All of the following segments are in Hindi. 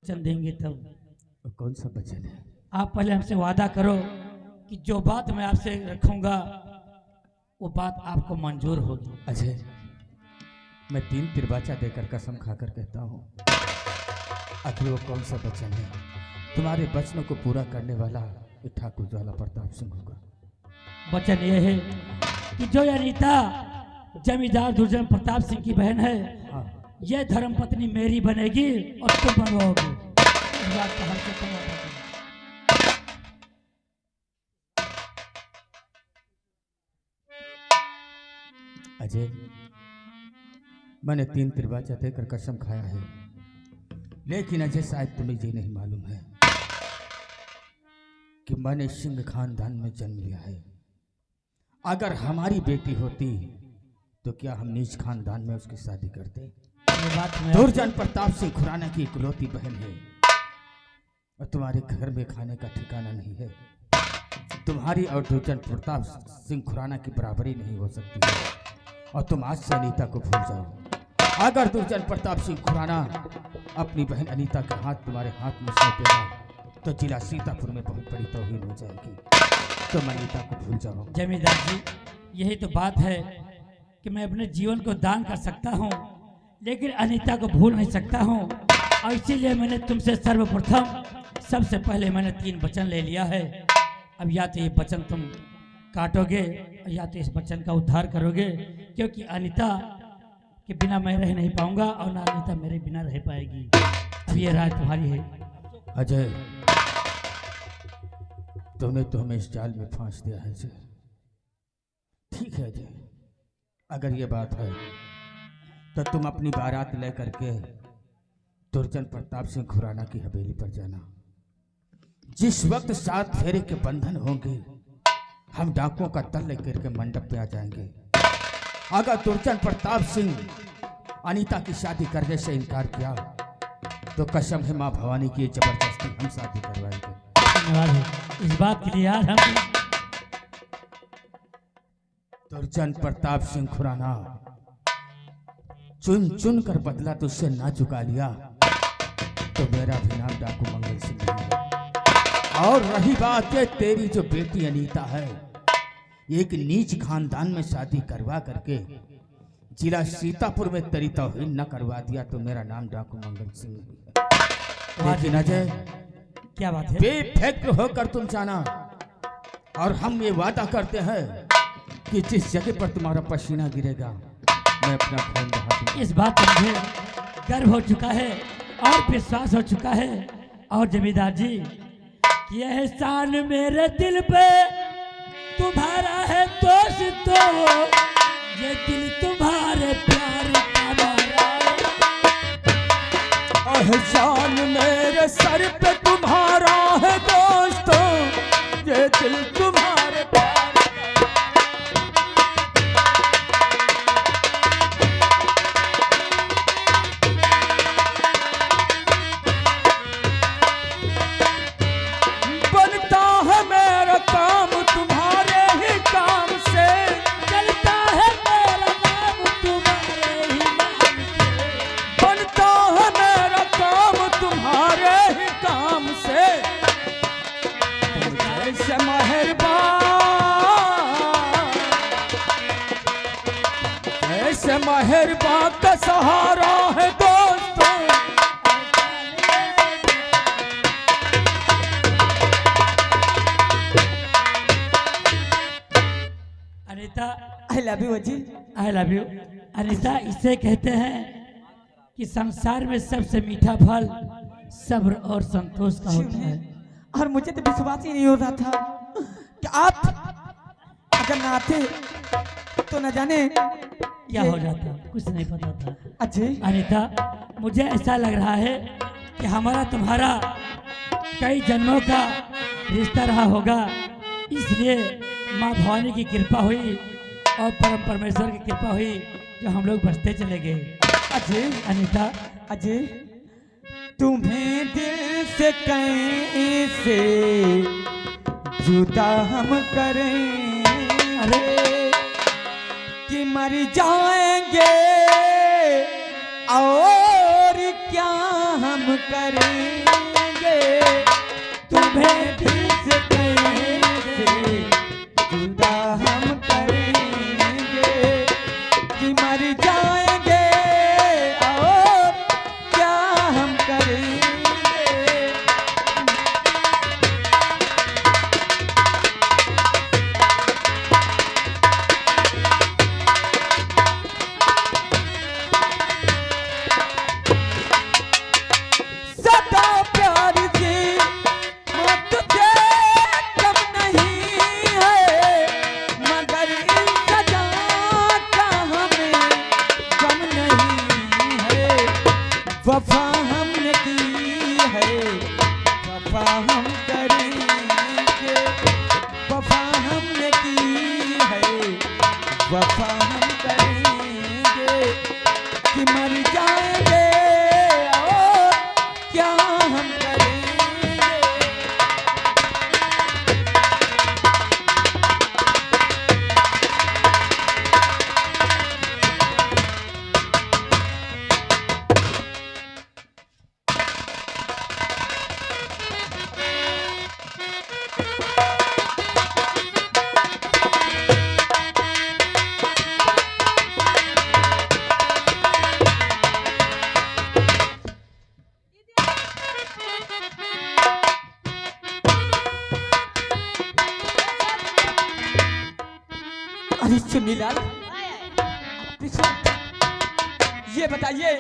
वचन देंगे तब। कौन सा वचन है? आप पहले हमसे वादा करो कि जो बात मैं आपसे रखूंगा वो बात आपको मंजूर होगी। अजय, मैं 3 तिरबाचा देकर कसम खाकर कहता हूँ, आखिर वो कौन सा वचन है? तुम्हारे वचनों को पूरा करने वाला ठाकुर ज्वाला प्रताप सिंह होगा। वचन ये है कि जो अनीता जमींदार दुर्जन प्रताप सिंह की बहन है, हाँ। यह धर्मपत्नी मेरी बनेगी और तुम बनवाओगे। इस बात का हमसे तुम वादा करो। अजय, मैंने 3 तिरबाचा देकर कसम खाया है, लेकिन अजय शायद तुम्हें ये नहीं मालूम है कि मैंने सिंह खानदान में जन्म लिया है। अगर हमारी बेटी होती तो क्या हम नीच खानदान में उसकी शादी करते? ये बात मैं दुर्जन प्रताप सिंह खुराना की इकलौती बहन है और तुम्हारे घर में खाने का ठिकाना नहीं है। तुम्हारी और दुर्जन प्रताप सिंह खुराना की बराबरी नहीं हो सकती है और तुम आज से अनीता को भूल जाओ। अगर दुर्जन प्रताप सिंह खुराना अपनी बहन अनीता का हाथ तुम्हारे हाथ में सौंपेगा तो जिला सीतापुर में बहुत बड़ी तौहीन हो जाएगी। तुम अनीता को भूल जाओ। जमींदार जी, यही तो बात है कि मैं अपने जीवन को दान कर सकता हूँ, लेकिन अनीता को भूल नहीं सकता हूँ। और इसीलिए मैंने तुमसे सर्वप्रथम सबसे पहले मैंने 3 वचन ले लिया है। अब या तो ये वचन तुम काटोगे या तो इस वचन का उद्धार करोगे, क्योंकि अनीता के बिना मैं रह नहीं पाऊंगा और ना अनीता मेरे बिना रह पाएगी। अब ये राय तुम्हारी है। अजय, तुमने तो हमें इस जाल में फांस दिया है अजय। ठीक है अजय, अगर ये बात है तो तुम अपनी बारात लेकर के दुर्जन प्रताप सिंह खुराना की हवेली पर जाना। जिस वक्त 7 फेरे के बंधन होंगे, हम डाकुओं का दल लेकर के मंडप पे आ जाएंगे। अगर दुर्जन प्रताप सिंह अनीता की शादी करने से इनकार किया तो कसम है मां भवानी की जबरदस्ती हम शादी करवाएंगे। धन्यवाद है इस बात के लिए यार। हम दुर्जन प्रताप सिंह खुराना चुन चुन कर बदला तुझसे ना चुका लिया तो मेरा भी नाम डाकू मंगल सिंह नहीं है। और रही बात है तेरी जो बेटी अनीता है, एक नीच खानदान में शादी करवा करके जिला सीतापुर में तेरी तौहीन न करवा दिया तो मेरा नाम डाकू मंगल सिंह नहीं है। लेकिन अजय, क्या बात है? बेफिक्र होकर तुम जाना और हम ये वादा करते हैं कि जिस जगह पर तुम्हारा पसीना गिरेगा मैं अपना खून बहा दूंगा। इस बात पर मुझे गर्व हो चुका है और विश्वास हो चुका है। और जमींदार जी, ये एहसान मेरे दिल पे तुम्हारा है दोस्तों, ये दिल तुम्हारे प्यार का मारा है। एहसान मेरे सर पे तुम्हारा है दोस्तों, ये दिल तुम्हारे प्यार बनता है मेरा काम तुम्हारे ही काम से, चलता है मेरा नाम तुम्हारे ही नाम से। बनता है मेरा काम तुम्हारे ही काम से। ऐसे मेहरबान का सहारा है दोस्तों। अनीता, आई लव यू अजी। I love you. अनीता, इसे कहते हैं कि संसार में सबसे मीठा फल सब्र और संतोष का होता है। और मुझे तो विश्वास ही नहीं हो रहा था कि आप अगर ना आते तो न जाने क्या हो जाता, कुछ नहीं पता था। अजय, अनीता, मुझे ऐसा लग रहा है कि हमारा तुम्हारा कई जन्मों का रिश्ता रहा होगा, इसलिए माँ भवानी की कृपा हुई और परम परमेश्वर की कृपा हुई जो हम लोग बचते चले गए। अजय, अनीता, अजय, तुम्हें दिल से कैसे जुदा हम करें, अरे कि मर जाएंगे और क्या हम करेंगे, तुम्हें दिल से कैसे जुदा हम करेंगे कि मर जाएंगे और क्या हम करेंगे। सदा प्यार से मैं तुझे कम नहीं है, मगर इन सजा का हमें गम नहीं है। वफा हमने की है, वफा हम करेंगे, वफा हमने की है, वफा हम करेंगे कि मर जाएंगे और क्या हम करेंगे। अरे चुन्नीलाल, ये बताइए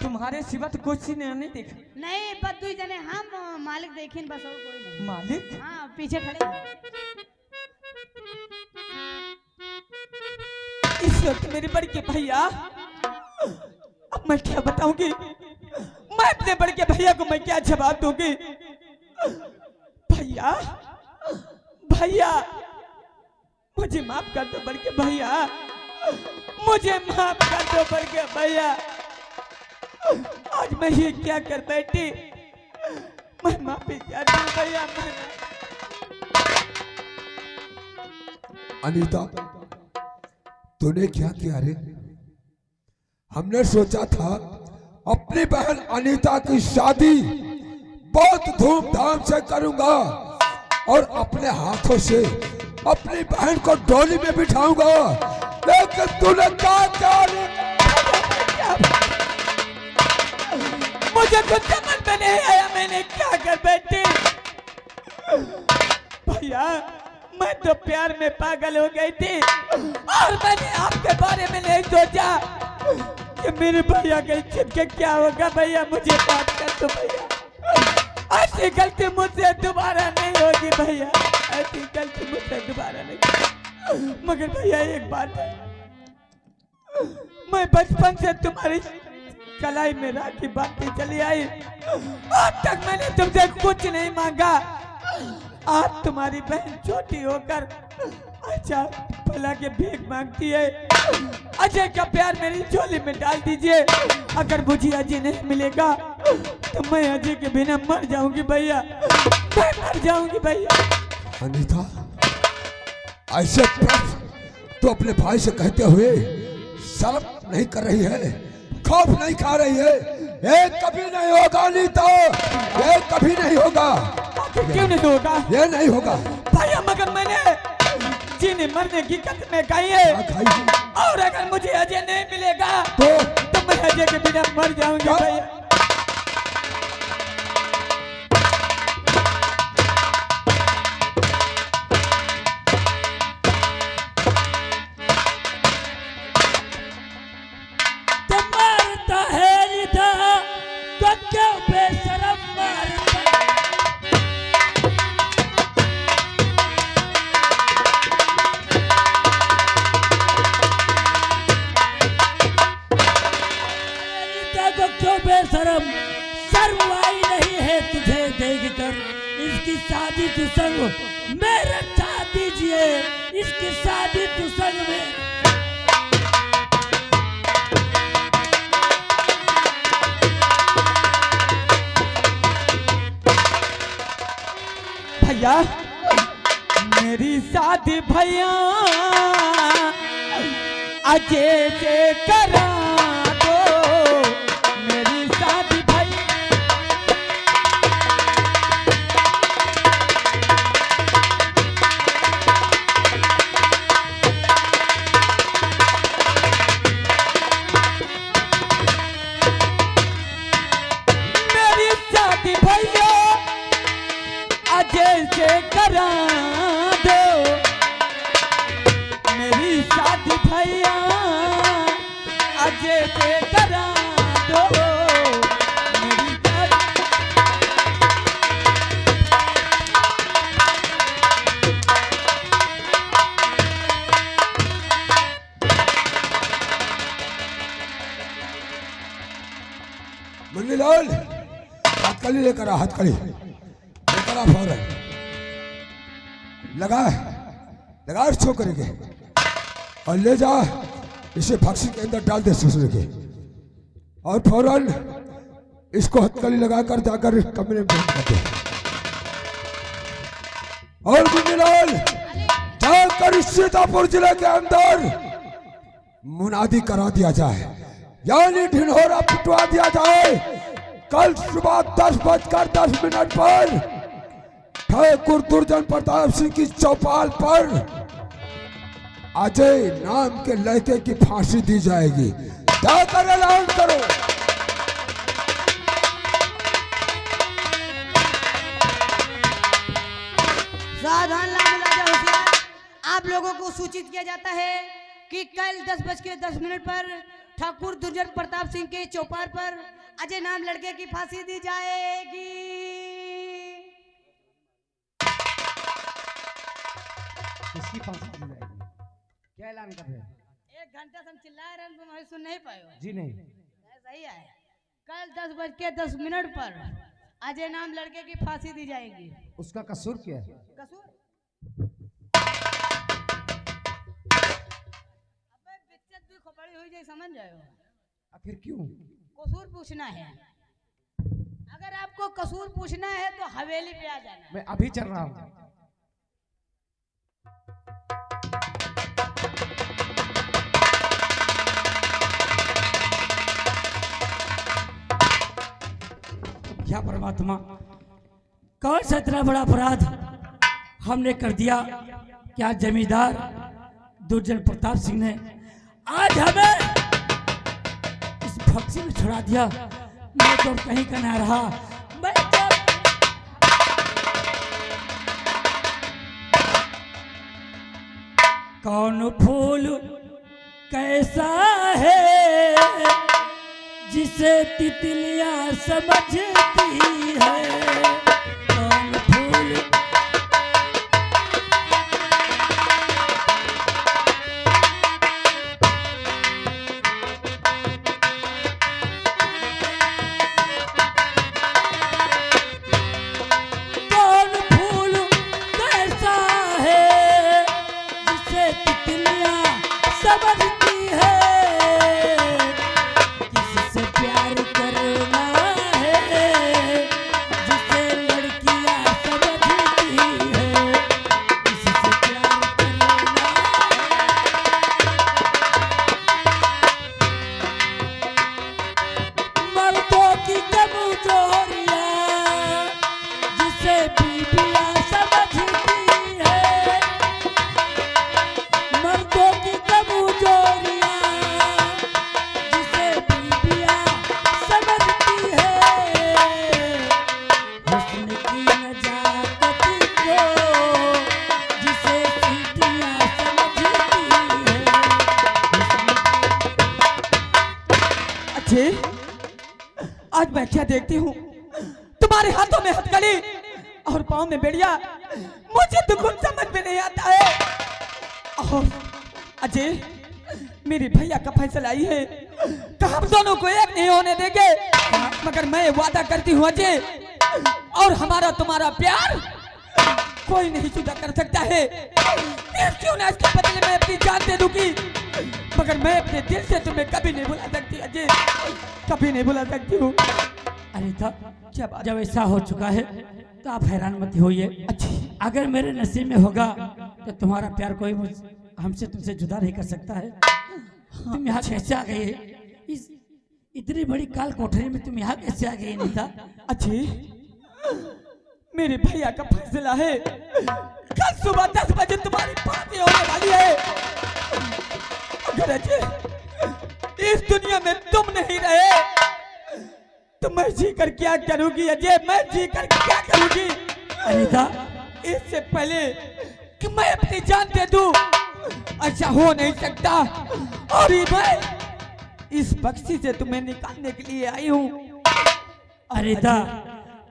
तुम्हारे सिवा तो कुछ ने नहीं देखा। नहीं पर तू जाने हम मालिक देखें बस और कोई नहीं। मालिक हाँ पीछे खड़े हैं। इस वक्त मेरे बड़े के भैया, अब मैं क्या बताऊंगी, मैं अपने बड़े के भैया को मैं क्या जवाब दूंगी। भैया भैया मुझे माफ कर दो बड़के भैया, मुझे माफ कर दो बड़के भैया। आज मैं ये क्या कर बैठी, मैं माफी चाहती हूँ भैया। अनीता, तूने क्या किया रे? हमने सोचा था अपनी बहन अनीता की शादी बहुत धूमधाम से करूंगा और अपने हाथों से अपनी बहन को डोली में बिठाऊंगा, लेकिन तूने क्या किया रे? मुझे कुछ समझ में नहीं आया, मैंने क्या कर बैठी। भैया मैं तो प्यार में पागल हो गई थी और मैंने आपके बारे में नहीं सोचा कि मेरे भैया के इज्जत के क्या होगा। भैया मुझे माफ कर दो भैया, ऐसी गलती मुझसे दोबारा नहीं होगी भैया, ऐसी गलती मुझसे दोबारा नहीं। मगर भैया एक बात है, मैं बचपन से तुम्हारी कलाई में राखी बांधती चली आई, आज तक मैंने तुमसे कुछ नहीं मांगा। आज तुम्हारी बहन छोटी होकर अच्छा भला के भीख मांगती है। अजय का प्यार मेरी झोली में डाल दीजिए, अगर मुझे अजय नहीं मिलेगा तो मैं अजय के बिना मर जाऊंगी भैया, मैं मर जाऊंगी भैया। अनीता, ऐसे प्रश्न तो अपने भाई से कहते हुए शर्म नहीं कर रही है, खौफ नहीं खा रही है। ये कभी नहीं होगा अनीता, ये कभी नहीं होगा। क्यों नहीं होगा? ये नहीं होगा भैया, मगर मैंने जीने मरने की कसमें खाई है, और अगर मुझे अजय नहीं मिलेगा तो मैं अजय के बिना मर जाऊंगी भैया। बेशरम, शर्माई नहीं है तुझे देखकर, इसकी शादी तू संग मेरे साथ दीजिए, इसकी शादी तू संग में। भैया मेरी शादी भैया अजय से करा दो, मेरी शादी भैया शादी भैया अजय से करा दो, मेरी शादी भैया अजय से करा दो, मेरी शादी। मुन्नीलाल, हथकड़ी लेकर आ, हथकड़ी लेकर आ फौरन। लगा इस छोकरे के और ले जा, इसे फक्सी के अंदर डाल दे ससुर के, और फौरन इसको हथकड़ी लगाकर जाकर कमरे में बंद कर दे। और मुन्नीलाल, जाकर सीतापुर जिले के अंदर मुनादी करा दिया जाए, यानी ढिंढोरा पिटवा दिया जाए। कल सुबह 10:10 पर ठाकुर दुर्जन प्रताप सिंह की चौपाल पर अजय नाम के लड़के की फांसी दी जाएगी। जाकर ऐलान करो। सावधान लाल होशियार, आप लोगों को सूचित किया जाता है कि कल 10:10 पर ठाकुर दुर्जन प्रताप सिंह के चौपाल पर अजय नाम लड़के की फांसी दी जाएगी। किसकी फांसी दी जाएगी? क्या ऐलान कर रहे हैं? 1 घंटा से हम चिल्ला रहे हैं, तुम हमें सुन नहीं पाए हो। जी नहीं, सही है। कल 10:10 पर अजय नाम लड़के की फांसी दी जाएगी। उसका कसूर क्या है? कसूर खोपड़ी हुई जाए, समझ जाए। आखिर क्यों? कसूर पूछना है। अगर आपको कसूर पूछना है तो हवेली पे आ जाना। मैं अभी चल रहा हूँ। क्या परमात्मा, कौन सा इतना बड़ा अपराध हमने कर दिया? क्या जमींदार दुर्जन प्रताप सिंह ने आज हमें इस फक्सी में छुड़ा दिया? मैं तो कहीं का ना रहा। मैं तो कौन फूल कैसा है जिसे तितलियां समझती है? कौन फूल समझती है? किससे प्यार करना है जिसे लड़कियां समझती है? किससे प्यार करना मर्दों की कमजोरियां जिसे बीबियां समझती है? मर्दों की कमजोरियां जिसे बीबियां समझती है? हुस्न की नजाकत को जिसे सीटियां समझती है? अच्छे, आज मैं क्या देखती हूँ, तुम्हारे हाथों में हथकड़ी और पाँव में बेड़िया। मुझे तो कुछ समझ में नहीं आता है। और अजय, मेरे भैया का फैसला आई है कि हम दोनों को एक नहीं होने देंगे। मगर मैं वादा करती हूँ अजय, और हमारा तुम्हारा प्यार कोई नहीं जुदा कर सकता है। फिर क्यों ना इसके बदले में अपनी जान दे दूंगी, मगर मैं अपने दिल से तुम्हें कभी नहीं भुला सकती अजय, कभी नहीं भुला सकती हूँ। अनिता, क्या बात? जब ऐसा हो चुका है तो आप हैरान मत होइए। अच्छी, अगर मेरे नसीब में होगा तो तुम्हारा प्यार कोई हमसे तुमसे जुदा नहीं कर सकता है। तुम यहाँ कैसे आ गई? इस इतनी बड़ी काल कोठरी में तुम यहाँ कैसे आ गई अनिता? अच्छी, मेरे भैया का फैसला है, कल सुबह 10 बजे तुम्हारी पार्टी होने वाली है। अगर अजय इस दुनिया में तुम नहीं रहे तो मैं जी कर क्या करूंगी अजय, मैं जी कर क्या करूंगी? अनीता, इससे पहले कि मैं अपनी जान दे दूं, ऐसा हो नहीं सकता। और ये मैं इस बक्सी से तुम्हें निकालने के लिए आई हूँ। अनीता,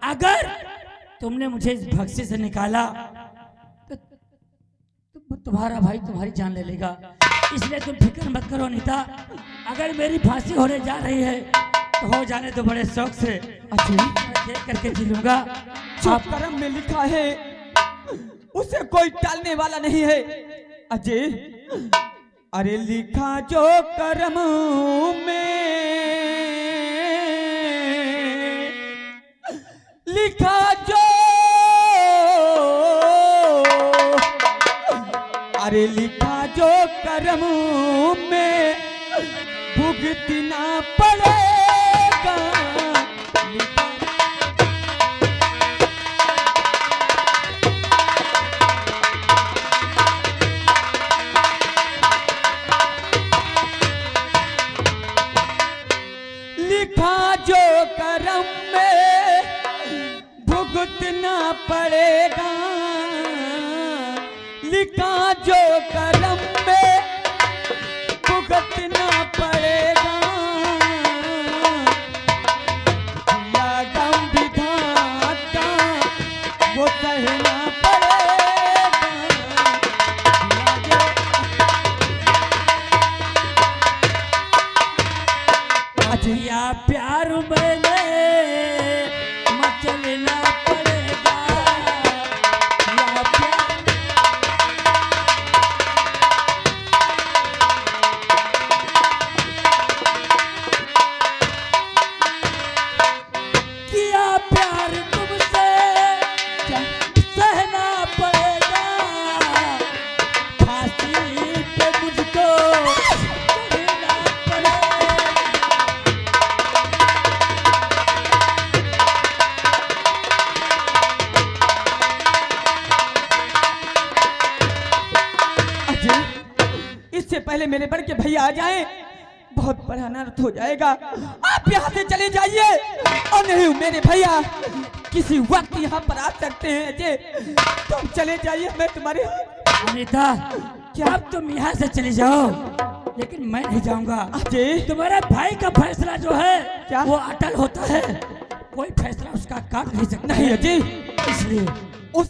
अगर तुमने मुझे इस भक्सी से निकाला तो तुम्हारा भाई तुम्हारी जान ले लेगा, इसलिए तुम फिक्र मत करो अनीता। अगर मेरी फांसी होने जा रही है तो हो जाने तो बड़े शौक से देख करके जी लूंगा। जो कर्म में लिखा है उसे कोई टालने वाला नहीं है अजय। अरे लिखा जो कर्म में, लिखा जो, अरे लिखा जो कर्म में भुगतना पड़ेगा। लिखा जो कर्म में भुगतना पड़ेगा, लिखा जो कर्म में भुगतना पड़ेगा। या गम विधाता वो सहना पड़ेगा। या प्यार मैंने मचलना पड़ेगा, या प्यार किया प्यार तुमसे सहना पड़ेगा। फांसी पे मुझको चढ़ना पड़ेगा। इससे पहले मेरे बड़ के भैया आ जाएं, बहुत बड़ा अनर्थ हो जाएगा। आप यहाँ से चले जाइए, और नहीं मेरे भैया किसी वक्त यहाँ पर आ सकते हैं अजय। तुम चले जाइए, मैं तुम्हारे अनीता, क्या अब तुम यहाँ से चली जाओ, लेकिन मैं नहीं जाऊंगा। अजय, तुम्हारे भाई का फैसला जो है क्या? वो अटल होता है, कोई फैसला उसका काट नहीं सकता। नहीं है। अजय, इसलिए